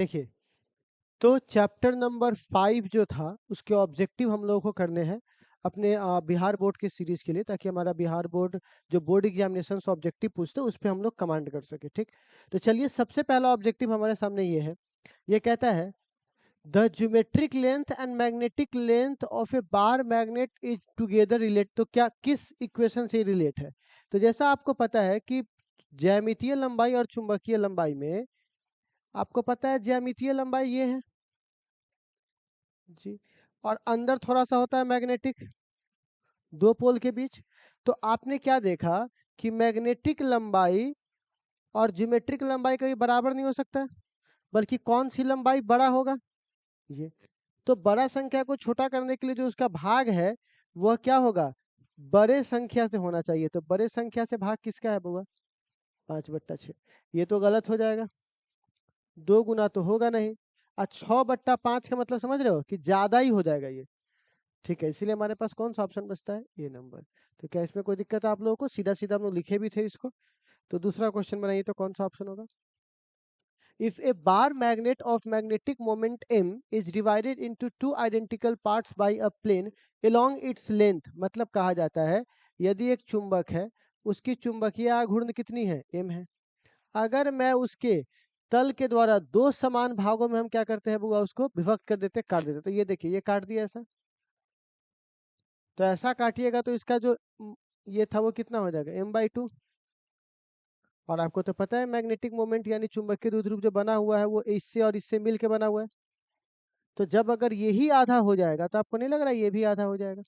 देखिए, तो chapter number 5 जो था उसके ऑब्जेक्टिव हम लोगों को करने हैं अपने बिहार बोर्ड के सीरीज के लिए, ताकि हमारा बिहार बोर्ड जो बोर्ड एग्जामिनेशन ऑब्जेक्टिव पूछते हैं उस पर हम लोग कमांड कर सके। ठीक, तो चलिए सबसे पहला ऑब्जेक्टिव हमारे सामने ये है। ये कहता है the geometric length and magnetic length of A bar magnet is together relate. तो क्या किस इक्वेशन से रिलेट है? तो जैसा आपको पता है कि ज्यामितीय लंबाई और चुंबकीय लंबाई में आपको पता है ज्यामितीय लंबाई ये है जी, और अंदर थोड़ा सा होता है मैग्नेटिक, दो पोल के बीच। तो आपने क्या देखा कि मैग्नेटिक लंबाई और ज्योमेट्रिक लंबाई कभी बराबर नहीं हो सकता, बल्कि कौन सी लंबाई बड़ा होगा? ये तो बड़ा संख्या को छोटा करने के लिए जो उसका भाग है वह क्या होगा? बड़े संख्या से होना चाहिए। तो बड़े संख्या से भाग किसका है बुआ? 5/6। ये तो गलत हो जाएगा, 2 गुना तो होगा नहीं। और 6/5 का मतलब समझ रहे हो कि ज्यादा ही हो जाएगा ये। ठीक है, इसीलिए हमारे पास कौन सा ऑप्शन बचता है? ए नंबर। तो क्या इसमें कोई दिक्कत है आप लोगों को? सीधा सीधा हम लोग लिखे भी थे इसको। तो दूसरा क्वेश्चन बनाइए, तो कौन सा ऑप्शन होगा? If a bar magnet of magnetic moment m is divided into two identical parts by a plane along its length, मतलब कहा जाता है यदि एक चुंबक है उसकी चुंबकीय आघूर्ण कितनी है? m है। अगर मैं उसके तल के द्वारा दो समान भागों में हम क्या करते हैं बुआ? उसको विभक्त कर देते, काट देते। तो ये देखिए, ये काट दिया ऐसा, तो ऐसा काटिएगा तो इसका जो ये था वो कितना हो जाएगा? m/2। और आपको तो पता है मैग्नेटिक मोमेंट यानी चुंबकीय द्विध्रुव जो बना हुआ है वो इससे और इससे मिल के बना हुआ है। तो जब अगर यही आधा हो जाएगा तो आपको नहीं लग रहा है ये भी आधा हो जाएगा?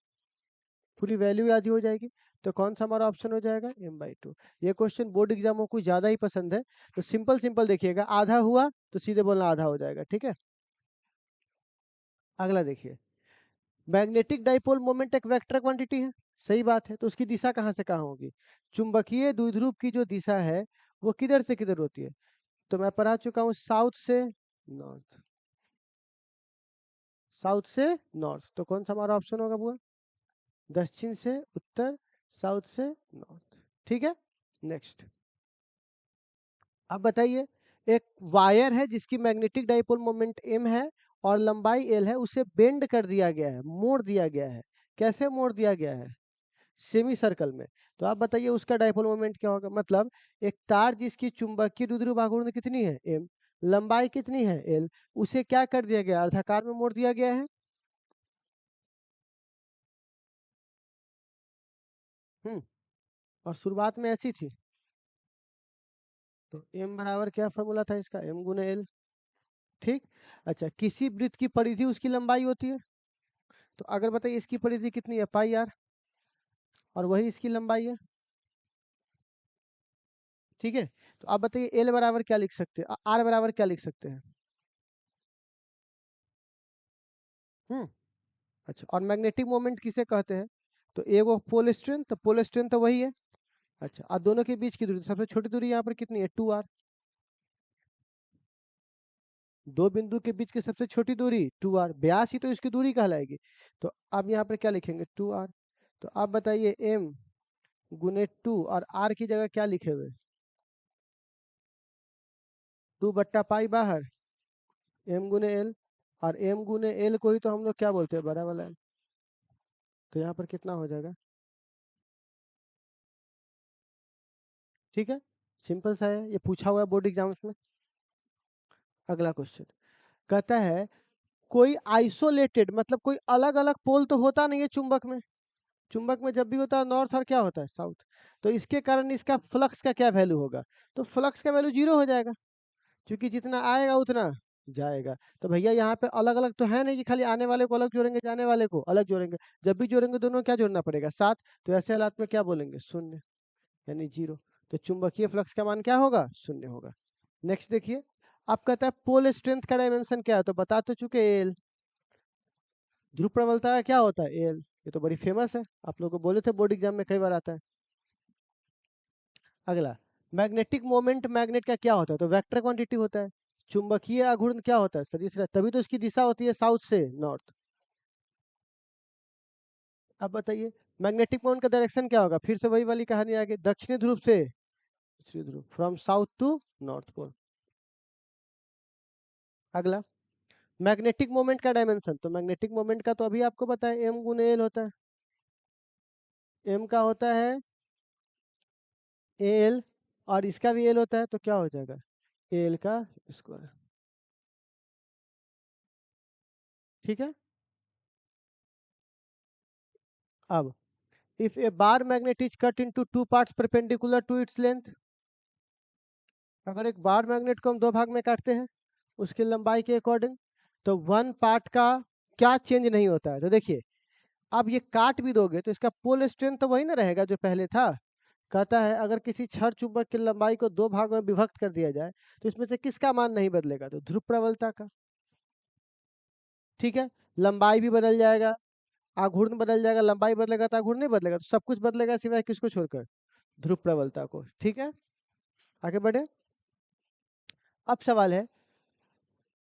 पूरी वैल्यू आधी हो जाएगी। तो कौन सा हमारा ऑप्शन हो जाएगा? m/2। ये क्वेश्चन बोर्ड एग्जामों को ज्यादा ही पसंद है। तो सिंपल सिंपल देखिएगा, आधा हुआ तो सीधे बोलना आधा हो जाएगा। ठीक है, अगला देखिए। मैग्नेटिक डाइपोल मोमेंट एक वेक्टर क्वांटिटी है, सही बात है। तो उसकी दिशा कहाँ से कहाँ होगी? चुंबकीय द्विध्रुव की जो दिशा है वो किधर से किधर होती है? तो मैं पढ़ा चुका हूँ साउथ से नॉर्थ, साउथ से नॉर्थ। तो कौन सा हमारा ऑप्शन होगा बुआ? दक्षिण से उत्तर, साउथ से नॉर्थ। ठीक है, नेक्स्ट। अब बताइए, एक वायर है जिसकी मैग्नेटिक डाइपोल मोमेंट m है और लंबाई l है, उसे बेंड कर दिया गया है, मोड़ दिया गया है। कैसे मोड़ दिया गया है? सेमी सर्कल में। तो आप बताइए उसका डाइपोल मोमेंट क्या होगा? मतलब एक तार जिसकी चुंबकीय द्विध्रुव आघूर्ण कितनी है? m, लंबाई कितनी है? l, उसे क्या कर दिया गया? अर्धाकार में मोड़ दिया गया है। और शुरुआत में ऐसी थी। तो m बराबर क्या फॉर्मूला था इसका? m×l। ठीक, अच्छा, किसी वृत्त की परिधि उसकी लंबाई होती है। तो अगर बताइए इसकी परिधि कितनी है? πr, और वही इसकी लंबाई है। ठीक है, तो आप बताइए l बराबर क्या लिख सकते हैं, r बराबर क्या लिख सकते हैं? हम्म, अच्छा, और मैग्नेटिक मोमेंट किसे कहते हैं? तो एगो पोल स्ट्रेंथ, तो पोल स्ट्रेंथ तो वही है। अच्छा, और दोनों के बीच की दूरी, सबसे छोटी दूरी यहाँ पर कितनी है? 2r। दो बिंदु के बीच की सबसे छोटी दूरी 2r, ब्यास ही तो इसकी दूरी कहलाएगी। तो अब यहाँ पर क्या लिखेंगे? 2r। तो आप बताइए m×2 और r की जगह क्या लिखे हुए? 2/पाई बाहर, m×l। और m×l को ही तो हम लोग क्या बोलते हैं? बड़ा वाला l। तो यहाँ पर कितना हो जाएगा? ठीक है, सिंपल सा है, ये पूछा हुआ है बोर्ड एग्जाम्स में। अगला क्वेश्चन कहता है कोई आइसोलेटेड, मतलब कोई अलग अलग पोल तो होता नहीं है चुंबक में। चुंबक में जब भी होता है नॉर्थ और क्या होता है? साउथ। तो इसके कारण इसका फ्लक्स का क्या वैल्यू होगा? तो फ्लक्स का वैल्यू 0 हो जाएगा, क्योंकि जितना आएगा उतना जाएगा। तो भैया यहाँ पे अलग अलग तो है नहीं कि खाली आने वाले को अलग जोड़ेंगे जाने वाले को अलग जोड़ेंगे। जब भी जोड़ेंगे दोनों क्या जोड़ना पड़ेगा? साथ। तो ऐसे हालात में क्या बोलेंगे? शून्य, यानी 0। तो चुंबकीय फ्लक्स का मान क्या होगा? 0 होगा। नेक्स्ट देखिए, आप कहता है पोल स्ट्रेंथ का डायमेंशन क्या है? तो बता तो चुके एल। ध्रुव प्रबलता का क्या होता है? एल। ये तो बड़ी फेमस है, आप लोगों को बोले थे बोर्ड एग्जाम में कई बार आता है। अगला, मैग्नेटिक मोमेंट मैग्नेट का क्या होता है? तो वेक्टर क्वांटिटी होता है। चुंबकीय आघूर्ण क्या होता है? सदिश, तभी तो इसकी दिशा होती है साउथ से नॉर्थ। अब बताइए मैग्नेटिक मोमेंट का डायरेक्शन क्या होगा? फिर से वही वाली कहानी आ गई, दक्षिणी ध्रुव से उत्तरी ध्रुव, from south to north pole. अगला, मैग्नेटिक मोमेंट का डायमेंशन, तो मैग्नेटिक मोमेंट का तो अभी आपको पता है एम गुने एल होता है, एम का होता है एल, और इसका भी एल होता है, तो क्या हो जाएगा एल का स्क्वायर। ठीक है। अब if a bar magnet is cut into two parts perpendicular to its length, अगर एक बार मैग्नेट को हम दो भाग में काटते हैं उसकी लंबाई के अकॉर्डिंग, तो वन पार्ट का क्या चेंज नहीं होता है, तो देखिए अब ये काट भी दोगे तो इसका पोल स्ट्रेंथ तो वही ना रहेगा जो पहले था। कहता है अगर किसी छड़ चुंबक की लंबाई को दो भागों में विभक्त कर दिया जाए तो इसमें से किसका मान नहीं बदलेगा, तो ध्रुव प्रबलता का। ठीक है, लंबाई भी बदल जाएगा, आघूर्ण बदल जाएगा, लंबाई बदलेगा तो आघूर्ण नहीं बदलेगा, तो सब कुछ बदलेगा सिवाय किसको छोड़कर, ध्रुव प्रबलता को। ठीक है, आगे बढ़े। अब सवाल है,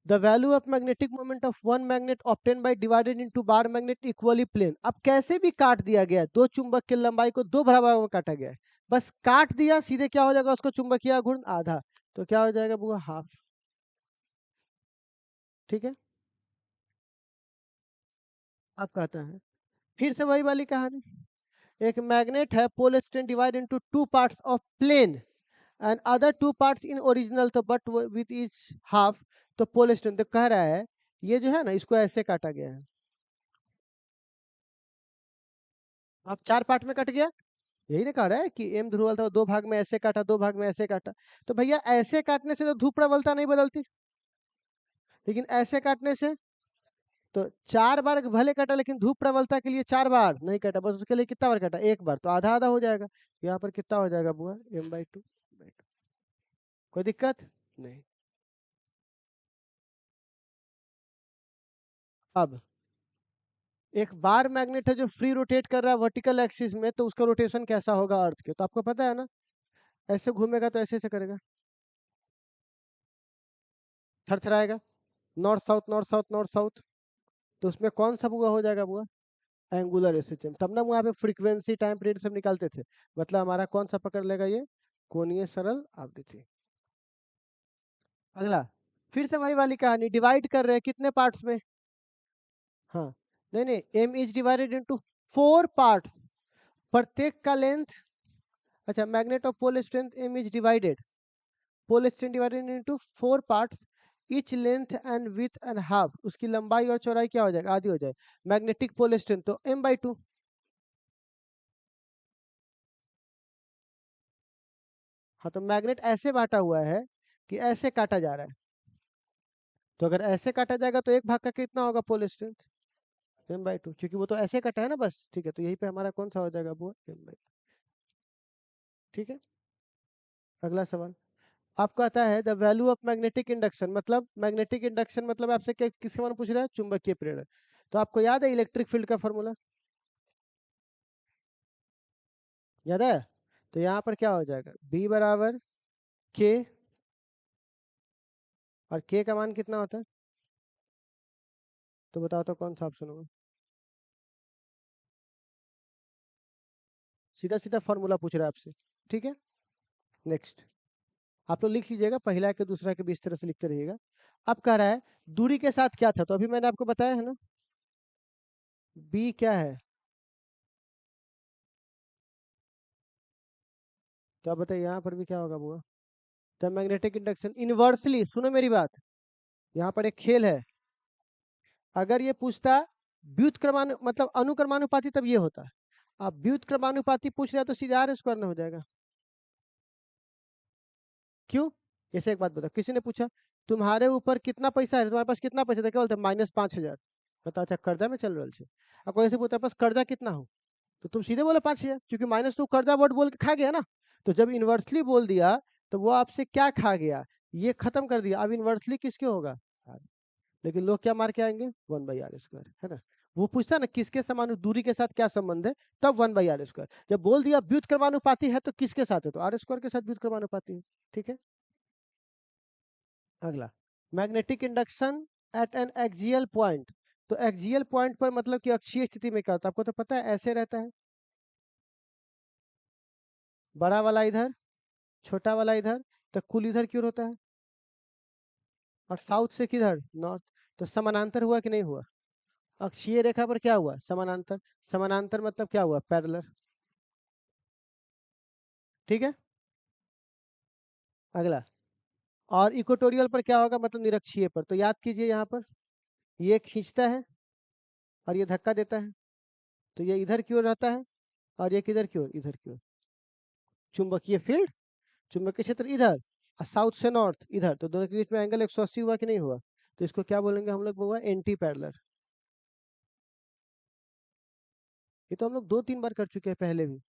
the value of magnetic moment of one magnet obtain by divided into bar magnet equally plane. अब कैसे भी काट दिया गया, दो चुंबक की लंबाई को दो बराबर में काटा गया है, बस काट दिया सीधे, क्या हो जाएगा उसको चुंबकीय घूर्ण आधा, तो क्या हो जाएगा बुआ हाफ। ठीक है। अब कहता है फिर से वही वाली कहानी, एक मैग्नेट है, pole strength divide into two parts of plane and other two parts in original, तो बट विथ ईच हाफ, तो पोल स्ट्रेंथ तो कह रहा है ये जो है ना इसको ऐसे काटा गया है। अब चार पार्ट में कट गया, यही ना कह रहा है कि एम ध्रुवल था, दो भाग में ऐसे काटा, दो भाग में ऐसे काटा, तो भैया ऐसे काटने से तो ध्रुव प्रबलता नहीं बदलती, लेकिन ऐसे काटने से तो चार बार भले कटा, लेकिन ध्रुव प्रबलता के लिए चार बार नहीं कटा, बस उसके लिए कितना बार कटा, एक बार, तो आधा आधा हो जाएगा। यहाँ पर कितना हो जाएगा बुआ, m/2। कोई दिक्कत नहीं। अब एक बार मैग्नेट है जो फ्री रोटेट कर रहा है वर्टिकल एक्सिस में, तो उसका रोटेशन कैसा होगा अर्थ के, तो आपको पता है ना, ऐसे घूमेगा तो ऐसे ऐसे करेगा, थरथराएगा, north south north south north south, तो उसमें कौन सा बुआ हो जाएगा बुआ, एंगुलर एसिचम। तब ना वहाँ पे फ्रीक्वेंसी टाइम पीरियड सब निकालते थे, मतलब हमारा कौन सा पकड़ लेगा ये, कोणीय सरल आवृत्ति। अगला, फिर से वही वाली कहानी, डिवाइड कर रहे हैं कितने पार्ट्स में, हाँ, नहीं नहीं, M is divided into four parts, प्रत्येक का लेंथ, अच्छा magnet of pole strength M is divided, pole strength divided into four parts, each length and with and half, उसकी लंबाई और चौड़ाई क्या हो जाएगा, आधी हो जाए, मैग्नेटिक पोल स्ट्रेंथ तो m/2। हाँ, तो मैग्नेट ऐसे बांटा हुआ है कि ऐसे काटा जा रहा है, तो अगर ऐसे काटा जाएगा तो एक भाग का कितना होगा पोल स्ट्रेंथ, m/2, क्योंकि वो तो ऐसे कटा है ना बस। ठीक है, तो यही पे हमारा कौन सा हो जाएगा वो m/2। ठीक है। अगला सवाल, आपको आता है the value of magnetic induction, मतलब मैग्नेटिक इंडक्शन मतलब आपसे किसके बारे में पूछ रहा है, चुंबकीय प्रेरण। तो आपको याद है इलेक्ट्रिक फील्ड का फॉर्मूला, याद है, तो यहाँ पर क्या हो जाएगा, B बराबर K, और K का मान कितना होता है, तो बताओ तो कौन सा ऑप्शन होगा, सीधा सीधा फॉर्मूला पूछ रहा है आपसे। ठीक है, नेक्स्ट, आप लोग लिख लीजिएगा, पहला के दूसरा के भी इस तरह से लिखते रहिएगा। अब कह रहा है दूरी के साथ क्या था, तो अभी मैंने आपको बताया है ना, B क्या है, तो आप बताइए यहाँ पर भी क्या होगा बुआ, द मैग्नेटिक इंडक्शन इनवर्सली, सुनो मेरी बात, यहाँ पर एक खेल है, अगर ये पूछता व्युत्क्रमानु मतलब अनुक्रमानुपाती तब ये होता, अब व्युत्क्रमानुपाती पूछ रहा है तो सीधा आर स्क्वायर ना हो जाएगा। क्यों, जैसे एक बात बता, किसी ने पूछा तुम्हारे ऊपर कितना पैसा है, तुम्हारे पास कितना पैसा था, क्या बोलते -5,000, बता अच्छा कर्जा में चल रहा है। अब कोई से पूछता पास कर्जा कितना हो, तो तुम सीधे बोले 5,000, क्योंकि माइनस तो कर्जा वर्ड बोल के खा गया ना, तो जब इनवर्सली बोल दिया तो वो आपसे क्या खा गया, ये खत्म कर दिया, अब इनवर्सली किसके होगा, लेकिन लोग क्या मार के आएंगे, 1/r² है ना, वो पूछता ना किसके समान दूरी के साथ क्या संबंध है, तब 1/r², जब बोल दिया व्युत्क्रमानुपाती है तो किसके साथ है, तो r² के साथ व्युत्क्रमानुपाती है। ठीक है। अगला, magnetic induction eight N axial point, तो एक्सियल पॉइंट पर मतलब कि अक्षीय स्थिति में क्या होता है, आपको तो पता है ऐसे रहता है, बड़ा वाला इधर, छोटा वाला इधर, तो कुल इधर क्यों होता है, और साउथ से किधर, नॉर्थ। तो समानांतर हुआ कि नहीं हुआ? अक्षीय रेखा पर क्या हुआ, समानांतर। समानांतर मतलब क्या हुआ, पैरेलल। ठीक है, अगला। और इक्वेटोरियल पर क्या होगा, मतलब निरक्षीय पर। तो याद कीजिए यहाँ पर ये खींचता है और ये धक्का देता है, तो ये इधर की ओर रहता है और ये किधर की ओर, इधर की ओर। चुंबकीय फील्ड, चुंबकीय क्षेत्र इधर और साउथ से नॉर्थ इधर, तो दोनों के बीच में एंगल 180 हुआ कि नहीं हुआ? तो इसको क्या बोलेंगे हम लोग, हुआ एंटी पैरेलल। ये तो हम लोग 2-3 बार कर चुके हैं पहले भी,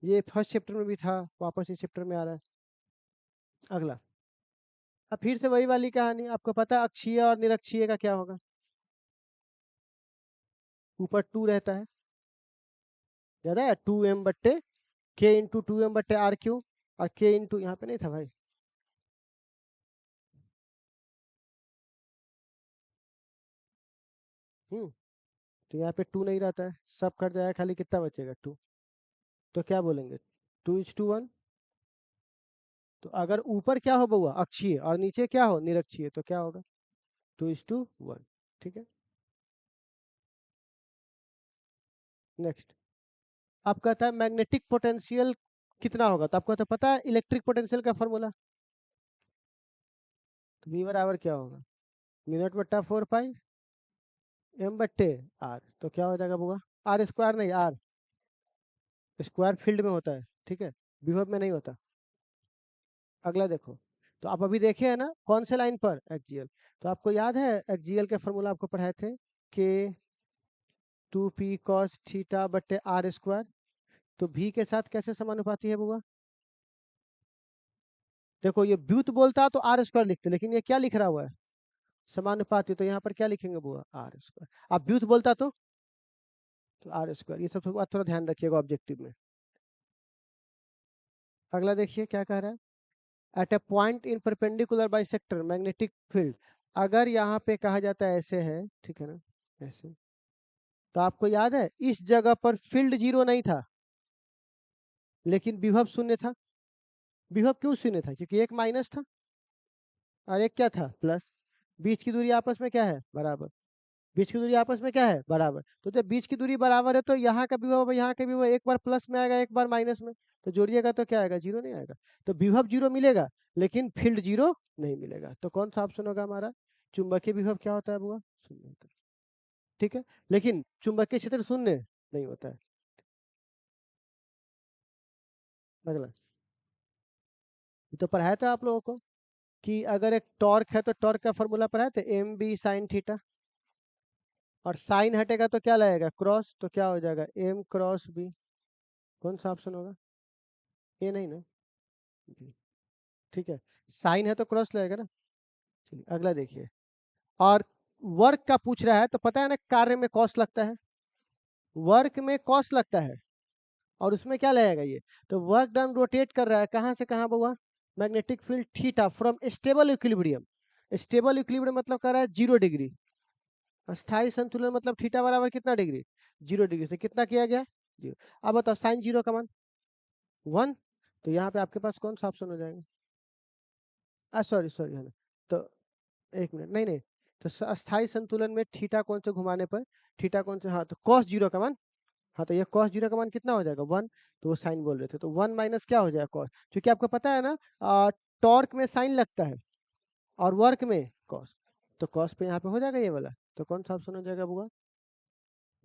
ये फर्स्ट चैप्टर में भी था, वापस इस चैप्टर में आ रहा है। अगला, अब फिर से वही वाली कहानी, आपको पता है अक्षीय और निरक्षीय का क्या होगा। ऊपर 2 रहता है, याद है, 2m/, k × 2m/r³ और k इंटू, यहाँ पे नहीं था भाई। तो यहाँ पे 2 नहीं रहता है, सब कट जाएगा, खाली कितना बचेगा, 2। तो क्या बोलेंगे, 2:1। तो अगर ऊपर क्या हो बउआ, अक्षीय, और नीचे क्या हो, निरक्षीय, तो क्या होगा, 2:1। ठीक है, नेक्स्ट। आप कहता है मैग्नेटिक पोटेंशियल कितना होगा, तो आपको तो पता है इलेक्ट्रिक पोटेंशियल का फॉर्मूला। तो V बराबर क्या होगा, μ/4π m/r। तो क्या हो जाएगा बुआ, आर स्क्वायर नहीं, आर स्क्वायर फील्ड में होता है, ठीक है, विभव में नहीं होता। अगला देखो, तो आप अभी देखे है ना कौन से लाइन पर, एक्सियल। तो आपको याद है एक्सियल के फॉर्मूला आपको पढ़ाए थे, के 2p cos θ/r²। तो v के साथ कैसे समानुपाती है बुआ, देखो ये व्युत बोलता तो r² लिखते, लेकिन ये क्या लिख रहा हुआ है, समानुपाती। तो यहाँ पर क्या लिखेंगे बुआ, r²। आप व्युत बोलता तो r²। ये सब बात थोड़ा ध्यान रखिएगा ऑब्जेक्टिव में। अगला देखिए क्या कह रहा है, at a point in perpendicular bisector magnetic field. अगर यहाँ पे कहा जाता है ऐसे है, ठीक है ना, ऐसे, तो आपको याद है इस जगह पर फील्ड 0 नहीं था, लेकिन विभव 0 था। विभव क्यों 0 था, क्योंकि एक माइनस था और एक क्या था, प्लस। बीच की दूरी आपस में क्या है, बराबर। बीच की दूरी आपस में क्या है, बराबर। तो जब बीच की दूरी बराबर है तो यहाँ का विभव यहाँ का विभव एक बार प्लस में आएगा, एक बार माइनस में। तो जोड़िएगा तो क्या आएगा, 0 नहीं आएगा। तो विभव 0 मिलेगा, लेकिन फील्ड 0 नहीं मिलेगा। तो कौन सा ऑप्शन होगा हमारा, चुंबकीय विभव क्या होता है बुआ, 0 होता है। ठीक है, लेकिन चुंबकीय क्षेत्र 0 नहीं होता है। अगला, ये तो पढ़ाया था आप लोगों को कि अगर एक टॉर्क है तो टॉर्क का फॉर्मूला पढ़ाए थे, mb sin θ। और साइन हटेगा तो क्या लगेगा, क्रॉस। तो क्या हो जाएगा, m×b। कौन सा ऑप्शन होगा, ये नहीं ना, B। ठीक है, साइन है तो क्रॉस लगेगा ना। चलिए अगला देखिए, और वर्क का पूछ रहा है, तो पता है ना कार्य में कॉस लगता है, वर्क में कॉस लगता है, और उसमें क्या लगेगा ये। तो वर्क डन रोटेट कर रहा है कहाँ से कहाँ हुआ, magnetic field theta from stable equilibrium. Stable equilibrium मतलब कर रहा है 0 डिग्री। अस्थाई संतुलन मतलब थीटा बराबर कितना डिग्री, 0 डिग्री से कितना किया गया, 0। अब बताओ साइन 0 का मान 1। तो यहाँ पे आपके पास कौन सा ऑप्शन हो जाएगा, सॉरी सॉरी है ना। तो एक मिनट, नहीं नहीं, तो अस्थाई संतुलन में थीटा कोण से घुमाने पर, थीटा कोण से, हाँ, तो cos 0 का मान, हाँ, तो ये cos 0 का मान कितना हो जाएगा, 1। तो वो साइन बोल रहे थे, तो 1 माइनस क्या हो जाएगा, cos। क्योंकि आपको पता है ना, टॉर्क में साइन लगता है और वर्क में cos। तो cos पे यहाँ पे हो जाएगा ये वाला। तो कौन सा ऑप्शन हो जाएगा बुआ,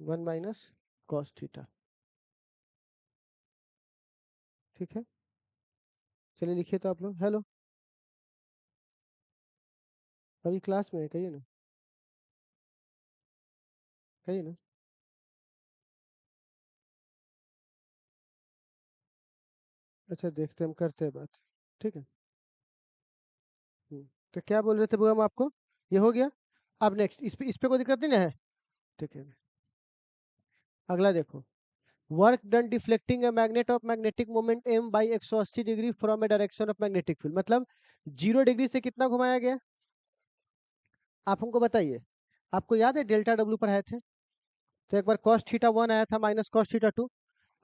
1 माइनस cos थीटा। ठीक है, चलिए लिखिए तो आप लोग, हेलो, अभी क्लास में है, कहिए ना, कहिए ना। अच्छा देखते हैं, हम करते हैं बात, ठीक है। तो क्या बोल रहे थे बुआ हम आपको, ये हो गया। अब नेक्स्ट, इस पे कोई दिक्कत नहीं ना है, ठीक है। अगला देखो, work done deflecting a magnet of magnetic moment m by 180 degree from A direction of magnetic field. मतलब 0 डिग्री से कितना घुमाया गया, आप हमको बताइए। आपको याद है डेल्टा डब्ल्यू पर आए थे, तो एक बार cos θ1 आया था माइनस cos θ2।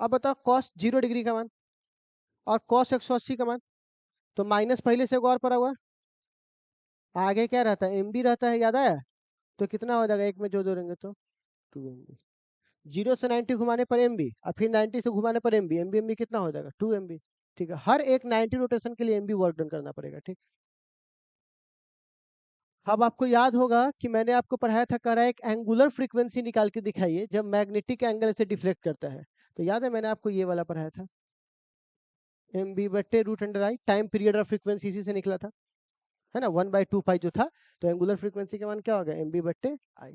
अब बताओ cos 0 डिग्री का मान और cos 180 का मान, तो माइनस पहले से एक और पड़ा हुआ, आगे क्या रहता है, MB रहता है, याद आया? तो कितना हो जाएगा, एक में जो जोड़ेंगे तो 2 MB। 0 से 90 घुमाने पर MB, और फिर 90 से घुमाने पर MB, MB कितना हो जाएगा, 2 MB। ठीक है, हर एक 90 रोटेशन के लिए MB वर्क डन करना पड़ेगा। ठीक। अब आपको याद होगा कि मैंने आपको पढ़ाया था, कह रहा है एक एंगुलर फ्रीक्वेंसी निकाल के दिखाइए जब मैग्नेटिक एंगल से डिफ्लेक्ट करता है। तो याद है मैंने आपको ये वाला पढ़ाया था, MB/√√I, time period of frequency, इसी से निकला था, है ना, 1/2 पाई जो था। तो एंगुलर फ्रीक्वेंसी का मान क्या होगा, MB/I।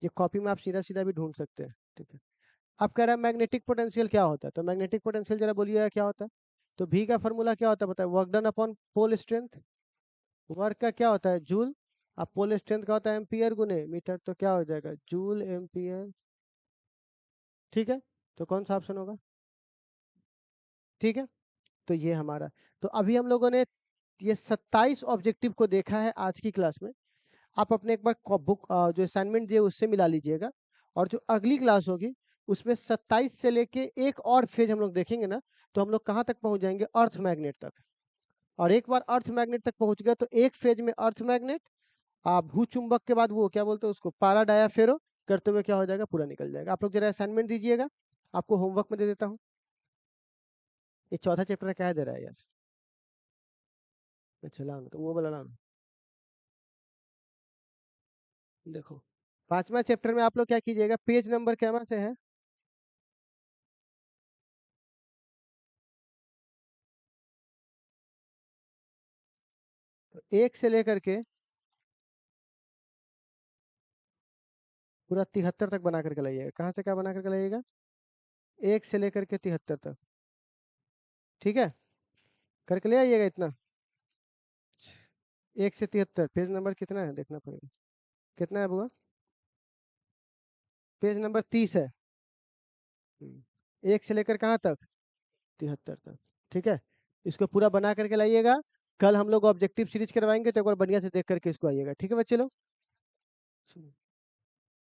ये कॉपी में आप सीधा सीधा भी ढूंढ सकते हैं। ठीक है। अब कह रहा है मैग्नेटिक पोटेंशियल क्या होता है, तो मैग्नेटिक पोटेंशियल जरा बोलिएगा क्या होता है। तो V का फॉर्मूला क्या होता है बताए, work done upon pole strength. Work का क्या होता है, जूल। अब पोल स्ट्रेंथ का होता है एम्पियर गुने मीटर, तो क्या हो जाएगा, जूल एम्पियर। ठीक है, तो कौन सा ऑप्शन होगा। ठीक है, तो ये हमारा, तो अभी हम लोगों ने ये 27 ऑब्जेक्टिव को देखा है आज की क्लास में। आप अपने एक बार बुक जो असाइनमेंट दिए उससे मिला लीजिएगा, और जो अगली क्लास होगी उसमें 27 से लेके एक और फेज हम लोग देखेंगे ना, तो हम लोग कहाँ तक पहुंच जाएंगे, अर्थ मैग्नेट तक। और एक बार अर्थ मैग्नेट तक पहुंच गया तो एक फेज में अर्थ मैग्नेट, भू चुंबक के बाद वो क्या बोलते हैं उसको, पारा डायाफेरो, करते हुए क्या हो जाएगा, पूरा निकल जाएगा। आप लोग जरा असाइनमेंट दीजिएगा, आपको होमवर्क में दे देता हूँ। ये चौथा चैप्टर क्या दे रहा है यार, अच्छा लाओ ना, तो वो वाला लाओ ना। देखो, पांचवा चैप्टर में आप लोग क्या कीजिएगा, पेज नंबर क्या से है, तो 1 से लेकर के पूरा 73 तक बना करके लाइएगा। कहाँ से क्या बना करके लाइएगा, 1 से लेकर के 73 तक। ठीक है, करके ले आइएगा इतना, 1 से 73। पेज नंबर कितना है देखना पड़ेगा, कितना है बुआ, पेज नंबर 30 है। 1 से लेकर कहाँ तक, 73 तक। ठीक है, इसको पूरा बना करके लाइएगा। कल हम लोग ऑब्जेक्टिव सीरीज करवाएंगे, तो एक बार बढ़िया से देख करके इसको आइएगा। ठीक है बच्चे लोग।